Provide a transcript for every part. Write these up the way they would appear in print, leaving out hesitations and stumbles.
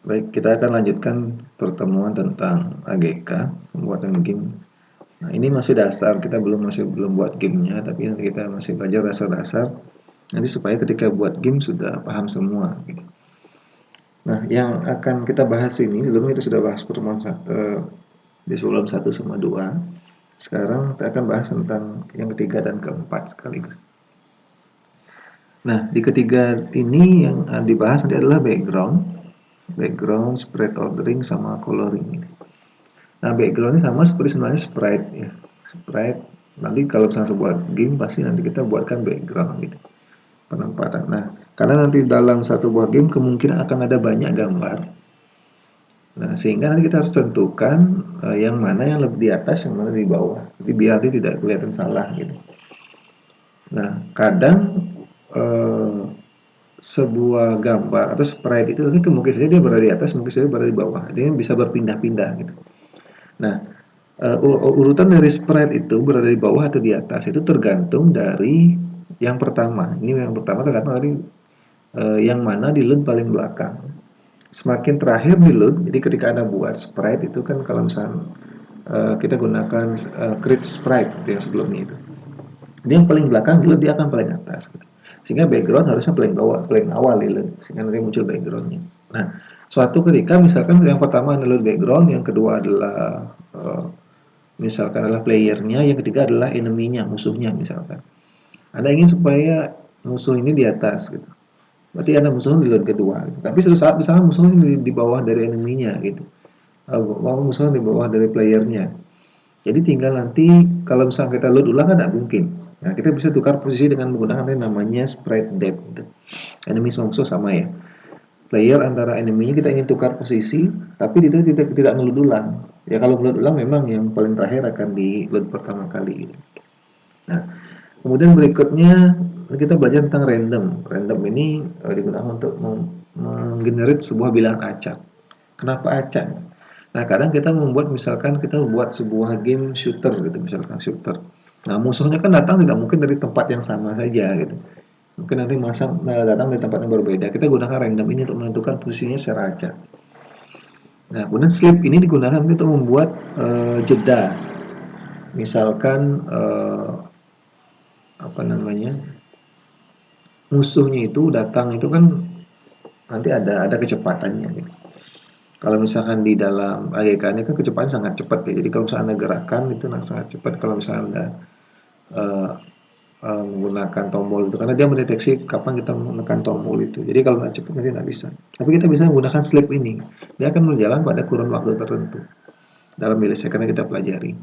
Baik, kita akan lanjutkan pertemuan tentang AGK, pembuatan game. Nah, ini masih dasar, kita masih belum buat gamenya, tapi nanti kita masih belajar dasar-dasar. Nanti supaya ketika buat game sudah paham semua. Gitu. Nah, yang akan kita bahas ini, sebelumnya kita sudah bahas pertemuan di sebelum 1 sama 2. Sekarang kita akan bahas tentang yang ketiga dan keempat sekaligus. Nah, di ketiga ini yang dibahas nanti adalah background, spread ordering, sama coloring. Nah, backgroundnya sama seperti sebenarnya sprite ya. Sprite, nanti kalau misalnya buat game pasti nanti kita buatkan background gitu. Penempatan. Nah, karena nanti dalam satu buah game kemungkinan akan ada banyak gambar. Nah, sehingga nanti kita harus tentukan yang mana yang lebih di atas, yang mana di bawah. Jadi biar dia tidak kelihatan salah gitu. Nah, kadang eh, sebuah gambar atau sprite itu nanti mungkin saja dia berada di atas, mungkin saja berada di bawah. Dia bisa berpindah-pindah gitu. Nah, urutan dari sprite itu berada di bawah atau di atas itu tergantung dari yang pertama. Ini yang pertama tergantung dari yang mana di load paling belakang. Semakin terakhir di load, jadi ketika Anda buat sprite itu kan kalau misalnya kita gunakan create sprite gitu yang sebelumnya itu. Dia yang paling belakang di load dia akan paling atas. Gitu. Sehingga background harusnya paling bawah, paling awal di load, sehingga nanti muncul backgroundnya. Nah, suatu ketika misalkan yang pertama adalah background, yang kedua adalah misalkan adalah playernya, yang ketiga adalah enemy-nya, musuhnya misalkan. Anda ingin supaya musuh ini di atas gitu. Berarti Anda musuhnya di load kedua. Gitu. Tapi suatu saat misalnya musuhnya di bawah dari enemy-nya gitu. Musuhnya di bawah dari playernya. Jadi tinggal nanti kalau misalnya kita load ulang kan tidak mungkin. Nah, kita bisa tukar posisi dengan menggunakan yang namanya sprite depth. Gitu. Enemy sama musuh sama ya. Player antara enemy-nya kita ingin tukar posisi, tapi itu tidak ngeload ulang. Ya kalau ngeload ulang memang yang paling terakhir akan di load pertama kali. Gitu. Nah, kemudian berikutnya kita belajar tentang random. Random ini digunakan untuk menggenerate sebuah bilangan acak. Kenapa acak? Nah, kadang kita misalkan kita membuat sebuah game shooter gitu, misalkan shooter. Nah, musuhnya kan datang tidak mungkin dari tempat yang sama saja gitu. Mungkin nanti datang dari tempat yang berbeda. Kita gunakan random ini untuk menentukan posisinya secara acak. Nah, kemudian sleep ini digunakan untuk membuat jeda. Misalkan apa namanya, musuhnya itu datang itu kan nanti ada kecepatannya gitu. Kalau misalkan di dalam AGK ini kan kecepatan sangat cepat ya. Jadi kalau misalnya Anda gerakan itu sangat cepat kalau misalnya Anda uh, menggunakan tombol itu karena dia mendeteksi kapan kita menekan tombol itu. Jadi kalau nggak cepat nanti nggak bisa. Tapi kita bisa menggunakan sleep ini. Dia akan berjalan pada kurun waktu tertentu dalam milisecond yang kita pelajari.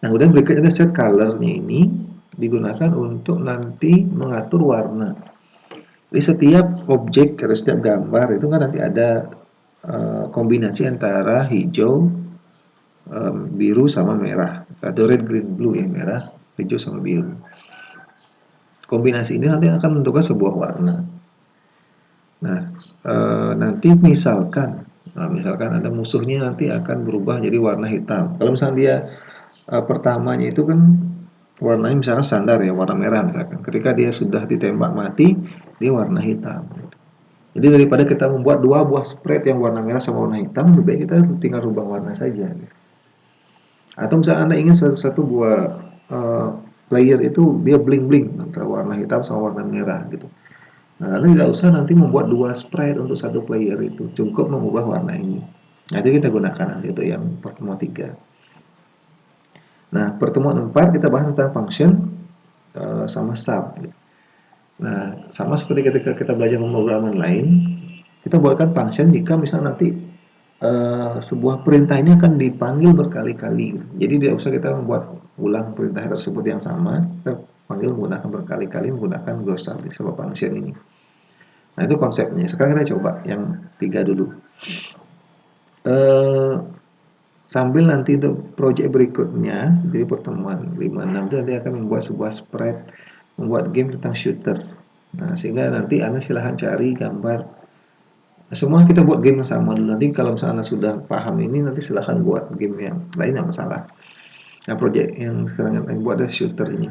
Nah, kemudian berikutnya ada set color-nya ini digunakan untuk nanti mengatur warna. Jadi setiap objek atau setiap gambar itu kan nanti ada kombinasi antara hijau, biru sama merah atau red, green, blue ya, merah, hijau sama biru. Kombinasi ini nanti akan menentukan sebuah warna. Nah, nanti misalkan ada musuhnya nanti akan berubah jadi warna hitam. Kalau misalnya dia pertamanya itu kan warnanya misalkan standar ya, warna merah misalkan. Ketika dia sudah ditembak mati, dia warna hitam. Jadi daripada kita membuat dua buah sprite yang warna merah sama warna hitam, lebih baik kita tinggal rubah warna saja. Atau misalnya Anda ingin satu buah player itu dia bling-bling antara warna hitam sama warna merah gitu. Nah, Anda tidak usah nanti membuat dua sprite untuk satu player itu, cukup mengubah warna ini. Nah, itu kita gunakan nanti itu yang pertemuan 3. Nah, pertemuan 4 kita bahas tentang function sama sub. Nah, sama seperti ketika kita belajar pemrograman lain, kita buatkan function jika misalnya nanti sebuah perintah ini akan dipanggil berkali-kali. Jadi tidak usah kita membuat ulang perintah tersebut yang sama, kita panggil menggunakan berkali-kali menggunakan glosar di sebuah function ini. Nah, itu konsepnya. Sekarang kita coba yang 3 dulu. Sambil nanti untuk project berikutnya, jadi pertemuan 5-6 itu nanti akan membuat sebuah sprite, membuat game tentang shooter. Nah, sehingga nanti Anda silahkan cari gambar. Semua kita buat game yang sama dulu. Nanti kalau misalnya Anda sudah paham ini, nanti silahkan buat game yang lain yang masalah. Nah, project yang sekarang yang buat adalah shooter ini.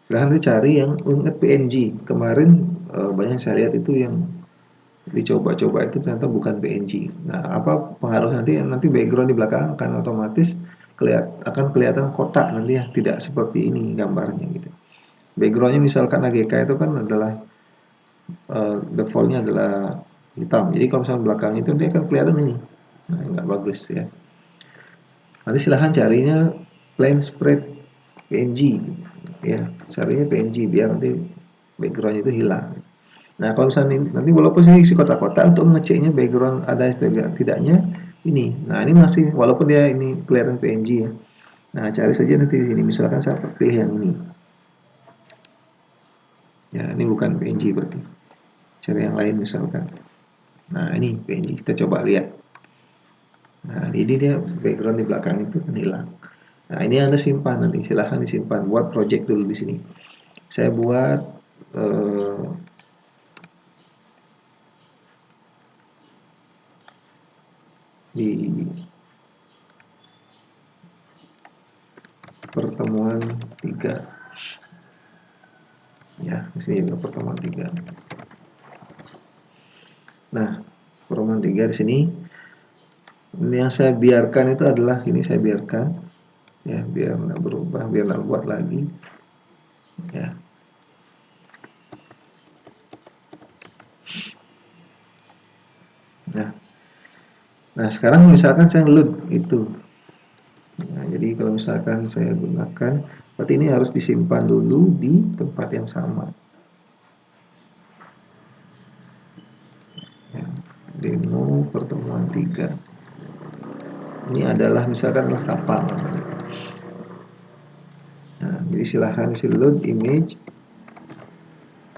Silahkan cari yang unit PNG. Kemarin banyak saya lihat itu yang dicoba-coba itu ternyata bukan PNG. Nah, apa pengaruh nanti background di belakang akan otomatis akan kelihatan kotak nanti ya, tidak seperti ini gambarnya gitu. Backgroundnya misalkan AGK itu kan adalah defaultnya adalah hitam. Jadi kalau misalnya belakang itu dia akan kelihatan ini. Nah, nggak bagus ya. Nanti silahkan carinya plain spread PNG ya, carinya PNG biar nanti backgroundnya itu hilang. Nah, kalau misalnya nanti walaupun sih isi kotak-kotak untuk mengeceknya background ada tidaknya ini. Nah, ini masih walaupun dia ini kelihatan PNG ya. Nah, cari saja nanti di sini. Misalkan saya pilih yang ini. Ya, ini bukan PNG berarti. Cari yang lain misalkan. Nah, ini PNG. Kita coba lihat. Nah, ini dia background di belakang itu kan hilang. Nah, ini Anda simpan nanti. Silahkan disimpan. Buat project dulu di sini. Saya buat di pertemuan 3 ya, di sini juga pertemuan 3. Nah, pertemuan 3 di sini ini yang saya biarkan itu adalah ini saya biarkan ya, biar nggak berubah, biar nggak buat lagi ya. Nah, sekarang misalkan saya load itu. Nah, jadi kalau misalkan saya gunakan, berarti ini harus disimpan dulu di tempat yang sama. Ya, demo pertemuan 3. Ini adalah misalkan kapal. Nah, jadi silahkan isi load image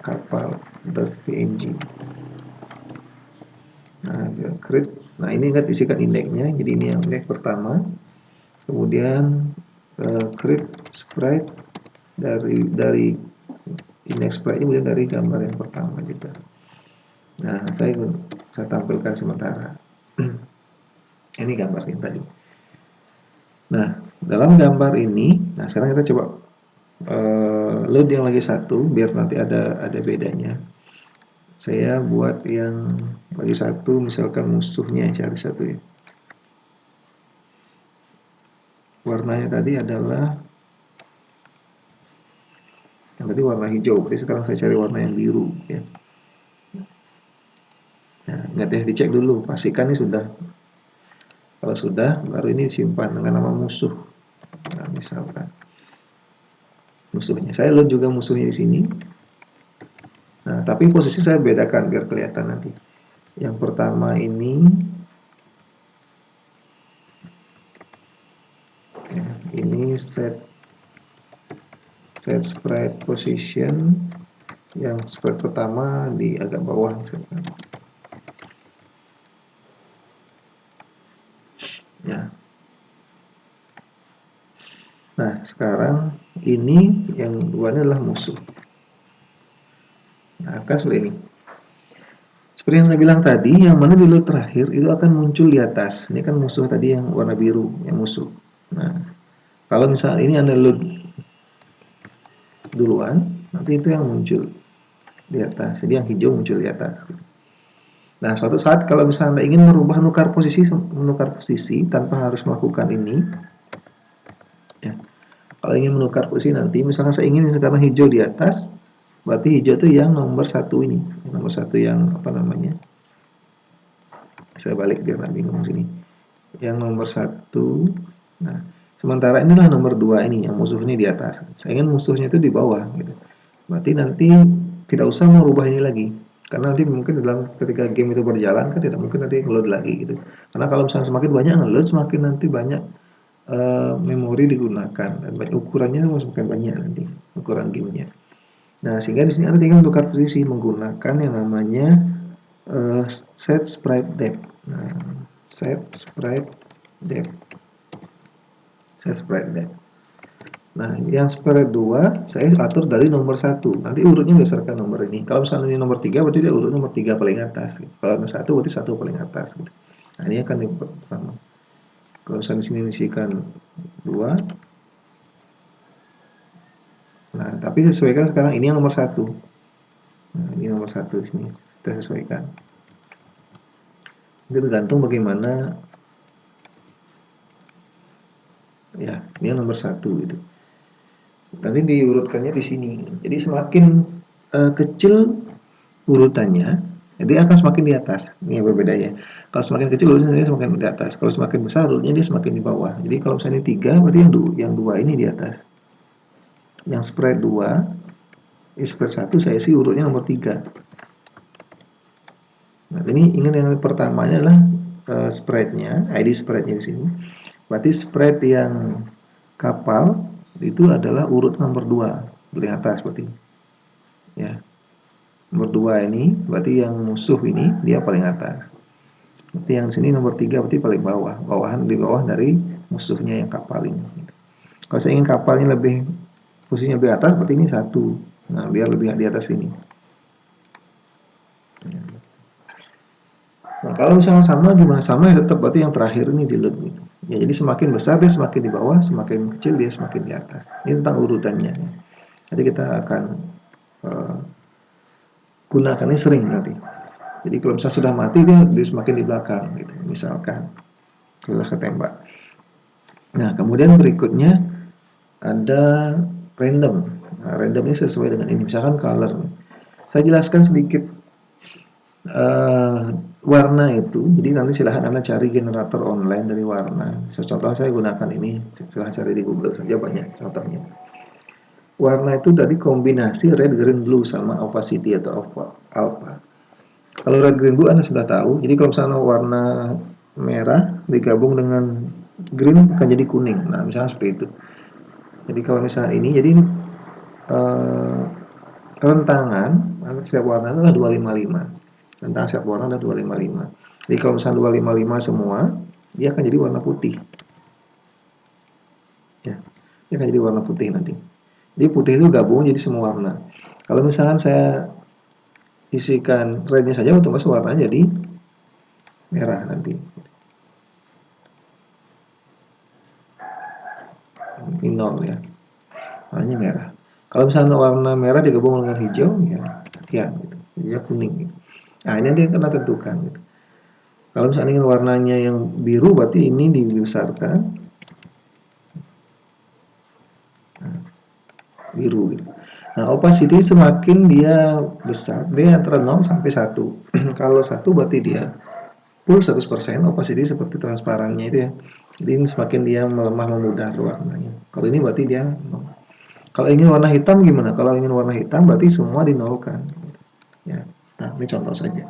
kapal.png. Nah, create. Nah, ini kan isikan indeksnya. Jadi ini yang indeks pertama. Kemudian create sprite dari indeks sprite ini dari gambar yang pertama juga. Nah, saya tampilkan sementara. Ini gambar yang tadi. Nah, dalam gambar ini, nah sekarang kita coba load yang lagi satu biar nanti ada bedanya. Saya buat yang lagi satu, misalkan musuhnya cari satu ya. Warnanya tadi adalah yang tadi warna hijau, jadi sekarang saya cari warna yang biru ya. Nah, ingat ya, dicek dulu, pastikan ini sudah. Kalau sudah, baru ini simpan dengan nama musuh. Nah, misalkan musuhnya, saya load juga musuhnya di sini. Nah, tapi posisi saya bedakan biar kelihatan nanti. Yang pertama ini, ya, ini set sprite position. Yang sprite pertama di agak bawah misalkan. Ya. Nah, sekarang ini yang dua adalah musuh. Nah, akan seperti ini. Seperti yang saya bilang tadi, yang mana di load terakhir itu akan muncul di atas. Ini kan musuh tadi yang warna biru, yang musuh. Nah, kalau misalnya ini Anda load duluan, nanti itu yang muncul di atas. Jadi yang hijau muncul di atas. Nah, suatu saat kalau misalnya Anda ingin menukar posisi tanpa harus melakukan ini, ya. Kalau ingin menukar posisi nanti, misalkan saya ingin sekarang hijau di atas, berarti hijau itu yang nomor satu ini, nomor satu yang apa namanya? Saya balik biar nggak bingung sini. Yang nomor satu, nah sementara inilah nomor dua ini yang musuhnya di atas. Saya ingin musuhnya itu di bawah, gitu. Berarti nanti tidak usah merubah ini lagi, karena nanti mungkin dalam ketika game itu berjalan kan tidak mungkin nanti ngeload lagi gitu. Karena kalau misalnya semakin banyak ngeload, semakin nanti banyak memori digunakan dan ukurannya semakin banyak nanti ukuran gamenya. Nah, sehingga di sini Anda tinggal tukar posisi menggunakan yang namanya set sprite depth. Nah, set sprite depth. Set sprite depth. Nah, yang sprite 2 saya atur dari nomor 1. Nanti urutnya berdasarkan nomor ini. Kalau misalnya ini nomor 3 berarti dia urut nomor 3 paling atas. Gitu. Kalau nomor 1 berarti 1 paling atas. Gitu. Nah, ini akan pertama. Kalau misalnya di sini isikan 2. Nah, tapi sesuaikan sekarang ini yang nomor 1. Nah, ini nomor 1 di sini. Kita sesuaikan. Itu tergantung bagaimana ya, ini yang nomor satu gitu. Nanti diurutkannya di sini. Jadi semakin kecil urutannya, jadi akan semakin di atas. Ini yang berbeda ya. Kalau semakin kecil urutannya dia semakin di atas. Kalau semakin besar urutannya dia semakin di bawah. Jadi kalau misalnya 3, berarti yang dua ini di atas. Yang spread 2, spread 1 saya isi urutnya nomor 3. Nah, ini ingat yang pertamanya adalah spreadnya, ID spreadnya di sini. Berarti spread yang kapal itu adalah urut nomor 2, paling atas berarti. Ya. Nomor 2 ini berarti yang musuh ini dia paling atas. Berarti yang sini nomor 3 berarti paling bawah, bawahan di bawah dari musuhnya yang kapal ini. Kalau saya ingin kapalnya lebih posisinya lebih atas berarti ini 1. Nah, biar lebih di atas ini. Nah, kalau misalnya sama gimana? Sama ya tetap berarti yang terakhir ini di loop gitu. Ya, jadi semakin besar dia semakin di bawah, semakin kecil dia semakin di atas. Ini tentang urutannya. Jadi kita akan uh, gunakannya sering nanti. Jadi kalau misalnya sudah mati dia semakin di belakang gitu. Misalkan sudah ketembak. Nah, kemudian berikutnya ada random. Nah, random ini sesuai dengan ini. Misalkan color. Saya jelaskan sedikit warna itu. Jadi nanti silahkan Anda cari generator online dari warna. Contoh saya gunakan ini. Silahkan cari di Google saja banyak contohnya. Warna itu tadi kombinasi red, green, blue sama opacity atau alpha. Kalau red, green, blue Anda sudah tahu. Jadi kalau misalnya warna merah digabung dengan green akan jadi kuning. Nah, misalnya seperti itu. Jadi kalau misalnya ini, jadi eh, rentangan setiap warna adalah 255. Rentangan setiap warna adalah 255. Jadi kalau misalnya 255 semua, dia akan jadi warna putih. Ya, dia akan jadi warna putih nanti. Jadi putih itu gabung jadi semua warna. Kalau misalkan saya isikan rednya saja, otomatis warnanya jadi merah nanti. Ini nol ya, warnanya merah. Kalau misalnya warna merah digabung dengan hijau, ya sekian, gitu. Jadi kuning. Gitu. Nah, ini dia kena tentukan. Gitu. Kalau misalnya ingin warnanya yang biru, berarti ini dibesarkan biru. Gitu. Nah, opacity semakin dia besar, dia antara 0 sampai 1. Kalau 1 berarti dia full 100%, opacity seperti transparannya itu ya. Jadi ini semakin dia melemah memudar warnanya. Kalau ini berarti dia 0. Kalau ingin warna hitam gimana? Kalau ingin warna hitam berarti semua dinolkan. Ya. Nah, ini contoh saja.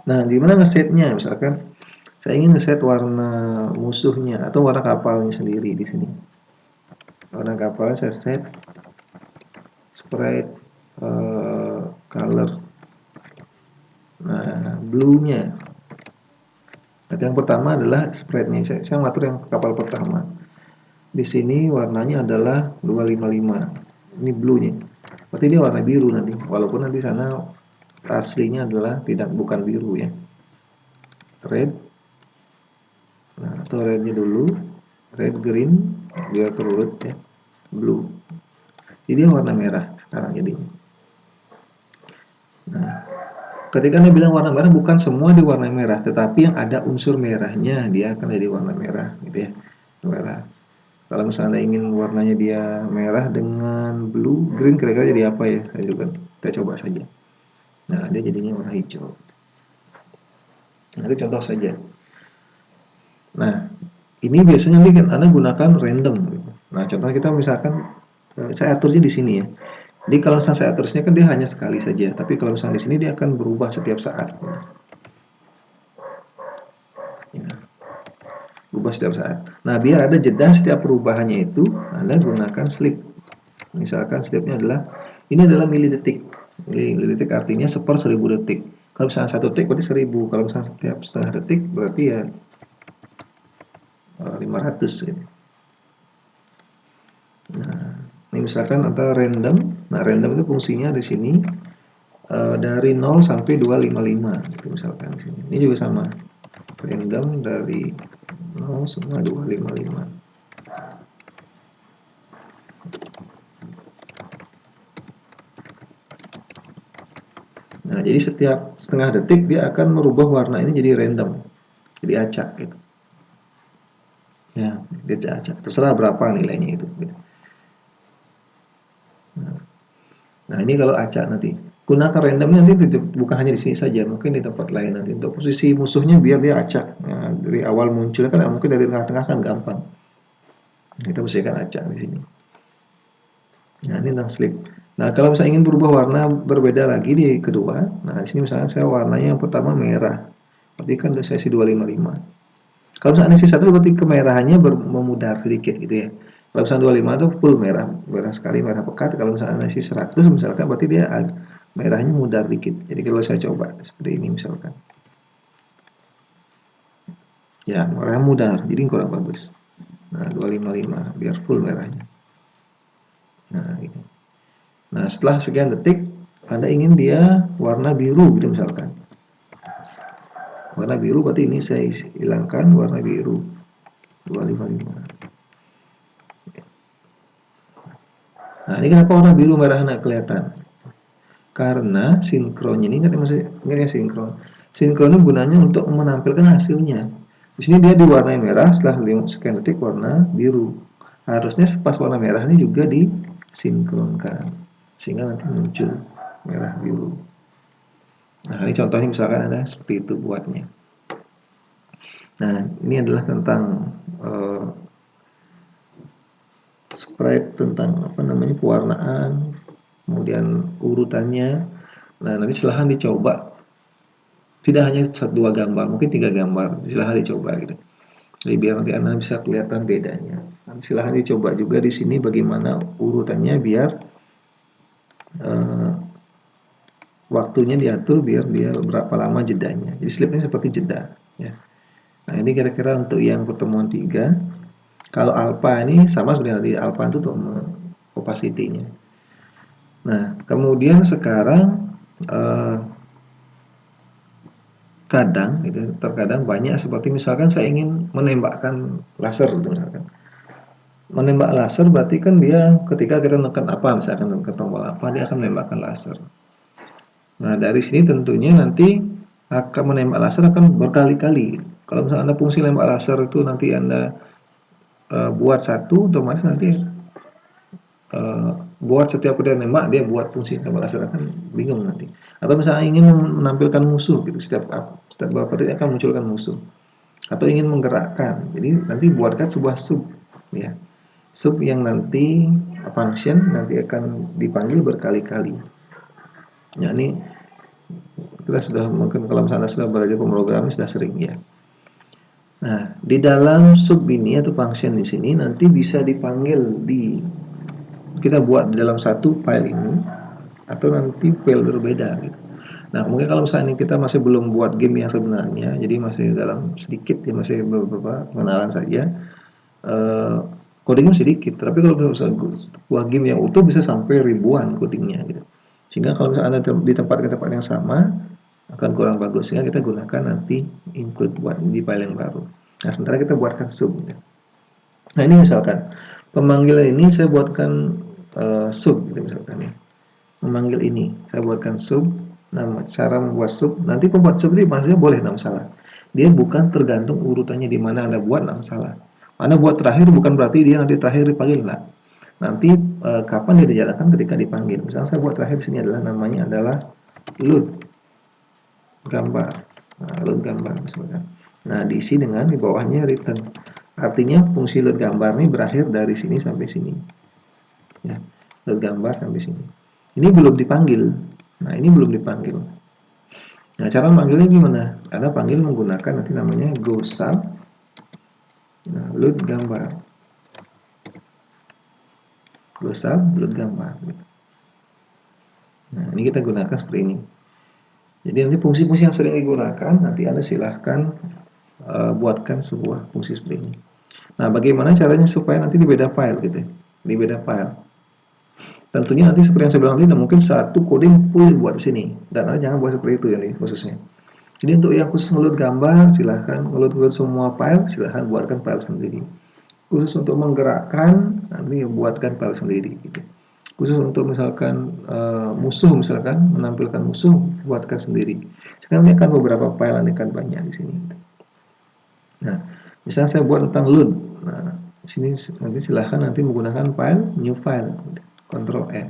Nah, gimana ngesetnya? Misalkan saya ingin ngeset warna musuhnya atau warna kapalnya sendiri di sini. Warna kapalnya saya set sprite color. Nah, blue-nya. Nah, yang pertama adalah sprite-nya. Saya ngatur yang kapal pertama. Di sini warnanya adalah 255. Ini blue-nya. Berarti dia warna biru nanti. Walaupun nanti sana aslinya adalah bukan biru ya. Red. Nah, atau rednya dulu. Red, green, biar terurut ya. Blue. Jadi dia warna merah sekarang jadinya. Nah, ketika Anda bilang warna merah, bukan semua di warna merah, tetapi yang ada unsur merahnya dia akan jadi warna merah, gitu ya. Merah. Kalau misalnya ingin warnanya dia merah dengan blue, green kira-kira jadi apa ya? Saya juga kita coba saja. Nah, dia jadinya warna hijau. Nah, itu contoh saja. Nah, ini biasanya nanti kan Anda gunakan random. Gitu. Nah, contohnya kita misalkan saya aturnya di sini ya. Jadi kalau misalnya saya aturnya kan dia hanya sekali saja, tapi kalau misalnya di sini dia akan berubah setiap saat. Ya, berubah setiap saat. Nah, biar ada jeda setiap perubahannya itu, Anda gunakan slip. Misalkan slipnya adalah ini adalah milidetik. Milidetik artinya 1/1000 detik. Kalau misalnya 1 detik berarti 1000. Kalau misalnya setiap setengah detik berarti ya 500 gitu. Nah, ini misalkan atau random. Nah, random itu fungsinya di sini dari 0 sampai 255 gitu misalkan di sini. Ini juga sama. Random dari 0 sampai 255. Nah, jadi setiap setengah detik dia akan merubah warna ini jadi random, jadi acak gitu. Ya, dia acak. Terserah berapa nilainya itu. Gitu. Nah, ini kalau acak nanti. Gunakan randomnya nanti bukan hanya di sini saja, mungkin di tempat lain nanti. Untuk posisi musuhnya biar dia acak. Nah, dari awal muncul kan mungkin dari tengah-tengah kan gampang. Kita bersihkan acak di sini. Nah, ini tentang sleep. Nah, kalau misalnya ingin berubah warna berbeda lagi di kedua, nah di sini misalnya saya warnanya yang pertama merah. Berarti kan udah sesi 255. Kalau misalnya analisis 1 berarti kemerahannya memudar sedikit gitu ya. Kalau misalnya 25 itu full merah, merah sekali, merah pekat. Kalau misalnya analisis 100 misalkan berarti dia merahnya mudar dikit. Jadi kalau saya coba seperti ini misalkan. Ya, merah mudar, jadi kurang bagus. Nah, 255 biar full merahnya. Nah, ini. Nah, setelah sekian detik Anda ingin dia warna biru gitu misalkan. Warna biru berarti ini saya hilangkan warna biru 255. Nah, ini kenapa warna biru merah nggak kelihatan? Karena sinkronnya ini kan masih ingat ya sinkron. Sinkron ini gunanya untuk menampilkan hasilnya. Di sini dia diwarnai merah, setelah sekian detik warna biru. Harusnya pas warna merah ini juga disinkronkan sehingga nanti muncul merah biru. Nah, ini contohnya misalkan ada seperti itu buatnya. Nah, ini adalah tentang sprite, tentang apa namanya pewarnaan, kemudian urutannya. Nah, nanti silahkan dicoba. Tidak hanya 1-2 gambar, mungkin 3 gambar, silahkan dicoba gitu. Jadi biar nanti Anda bisa kelihatan bedanya. Nanti silahkan dicoba juga di sini bagaimana urutannya biar waktunya diatur biar dia berapa lama jedanya. Jadi slipnya seperti jeda. Ya. Nah, ini kira-kira untuk yang pertemuan 3. Kalau alpha ini sama sebenarnya, alpha itu untuk opacity-nya. Nah, kemudian sekarang terkadang banyak seperti misalkan saya ingin menembakkan laser gitu misalkan. Menembak laser berarti kan dia ketika kita menekan apa misalkan menekan tombol apa dia akan menembakkan laser. Nah, dari sini tentunya nanti akan menembak laser akan berkali-kali. Kalau misalnya Anda fungsi nembak laser itu nanti Anda buat satu, otomatis nanti buat setiap kita nembak dia buat fungsi nembak laser akan bingung nanti. Atau misalnya ingin menampilkan musuh gitu, setiap beberapa detik akan munculkan musuh. Atau ingin menggerakkan, jadi nanti buatkan sebuah sub, ya, sub yang nanti function nanti akan dipanggil berkali-kali. Ya, ini kita sudah mungkin kalau misalnya sudah belajar pemrograman sudah sering ya. Nah, di dalam sub ini atau function di sini nanti bisa dipanggil kita buat di dalam satu file ini atau nanti file berbeda gitu. Nah, mungkin kalau misalnya kita masih belum buat game yang sebenarnya, jadi masih dalam sedikit ya, masih beberapa pengenalan saja. Codingnya sedikit, tapi kalau misalnya buat game yang utuh bisa sampai ribuan codingnya gitu. Sehingga kalau misalnya Anda di tempat yang sama akan kurang bagus, sehingga kita gunakan nanti include buat di file yang baru. Nah, sementara kita buatkan sub. Nah, ini misalkan pemanggilan ini saya buatkan sub gitu misalkan ya. Memanggil ini saya buatkan sub. Nah, cara membuat sub, nanti pembuat sub ini maksudnya boleh enggak masalah. Dia bukan tergantung urutannya di mana Anda buat enggak masalah. Anda buat terakhir bukan berarti dia nanti terakhir dipanggil enggak. Nanti kapan dia dijalankan ketika dipanggil. Misalnya saya buat terakhir di sini adalah namanya adalah load gambar. Nah, load gambar misalkan. Nah, diisi dengan di bawahnya return. Artinya fungsi load gambar ini berakhir dari sini sampai sini. Ya, load gambar sampai sini. Ini belum dipanggil. Nah, ini belum dipanggil. Nah, cara manggilnya gimana? Anda panggil menggunakan nanti namanya go sub. Nah, load gambar. Go sub, load gambar. Nah, ini kita gunakan seperti ini. Jadi nanti fungsi-fungsi yang sering digunakan, nanti Anda silahkan buatkan sebuah fungsi seperti ini. Nah, bagaimana caranya supaya nanti di beda file gitu ya? Di beda file. Tentunya nanti seperti yang saya bilang tadi, mungkin satu coding full buat di sini. Dan Anda jangan buat seperti itu ya nih khususnya. Jadi untuk yang khusus ngeload gambar, silahkan ngeload semua file, silahkan buatkan file sendiri. Khusus untuk menggerakkan, nanti buatkan file sendiri gitu. Khusus untuk misalkan musuh, misalkan menampilkan musuh, buatkan sendiri. Sekarang ini akan beberapa file, ini akan banyak di sini. Nah, misalnya saya buat tentang load. Nah, di sini nanti silahkan nanti menggunakan file, new file, Ctrl N.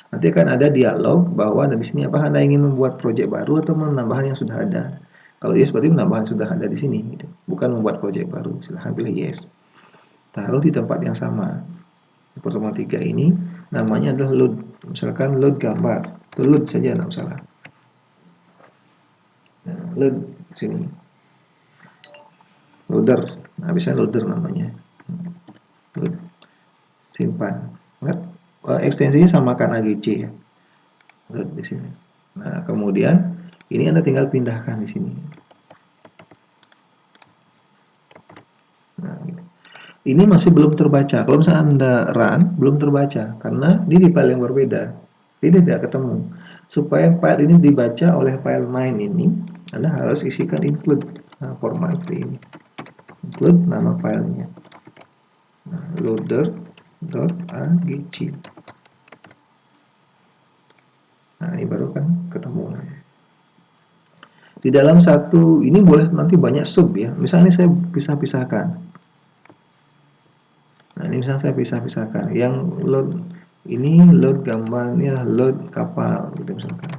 Nanti akan ada dialog bahwa di sini apa Anda ingin membuat project baru atau menambahkan yang sudah ada. Kalau yes berarti menambahkan sudah ada di sini, gitu. Bukan membuat project baru. Silahkan pilih yes. Taruh di tempat yang sama. Di pertemuan 3 ini namanya adalah load. Misalkan load gambar, itu load saja, tidak masalah. Nah, load sini. Loader, nah bisa loader namanya. Load. Simpan. Ekstensinya samakan AGC ya. Load di sini. Nah, kemudian ini Anda tinggal pindahkan di sini. Nah, ini masih belum terbaca. Kalau misalnya Anda run, belum terbaca karena ini di file yang berbeda. Ini tidak ketemu. Supaya file ini dibaca oleh file main ini, Anda harus isikan include. Nah, format ini. Include nama filenya. Nah, loader.agc. Nah, ini baru kan ketemu. Di dalam satu ini boleh nanti banyak sub ya. Misalnya saya pisah-pisahkan. Nah, ini misalnya saya pisah-pisahkan. Yang load ini load gambarnya load kapal gitu misalkan.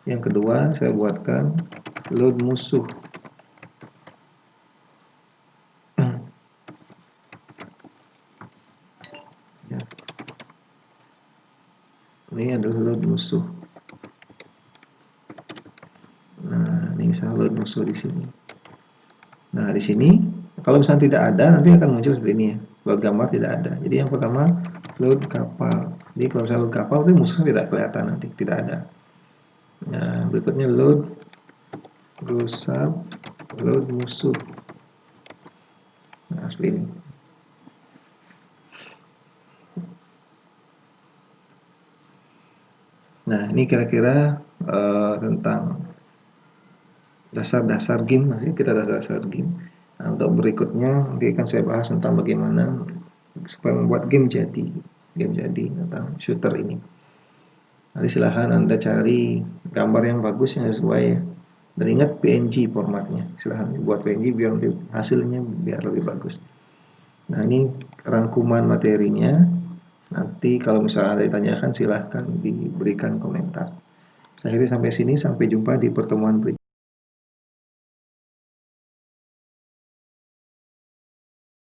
Yang kedua saya buatkan load musuh. Ya. Ini adalah load musuh. Nah, ini misalnya load musuh di sini. Nah, di sini kalau misalnya tidak ada nanti akan muncul seperti ini ya. Load gambar tidak ada. Jadi yang pertama load kapal. Jadi kalau misalnya load kapal itu musuhnya tidak kelihatan nanti, tidak ada. Nah, berikutnya load gosap, load musuh. Nah, seperti ini. Nah, ini kira-kira tentang dasar-dasar game, masih kita dasar-dasar game. Nah, untuk berikutnya nanti akan saya bahas tentang bagaimana supaya membuat game jadi tentang shooter ini. Nanti silahkan Anda cari gambar yang bagus yang sesuai ya. Dan ingat PNG formatnya. Silahkan buat PNG biar hasilnya biar lebih bagus. Nah, ini rangkuman materinya. Nanti kalau misalnya ada ditanyakan silahkan diberikan komentar. Saya akhiri sampai sini, sampai jumpa di pertemuan berikutnya.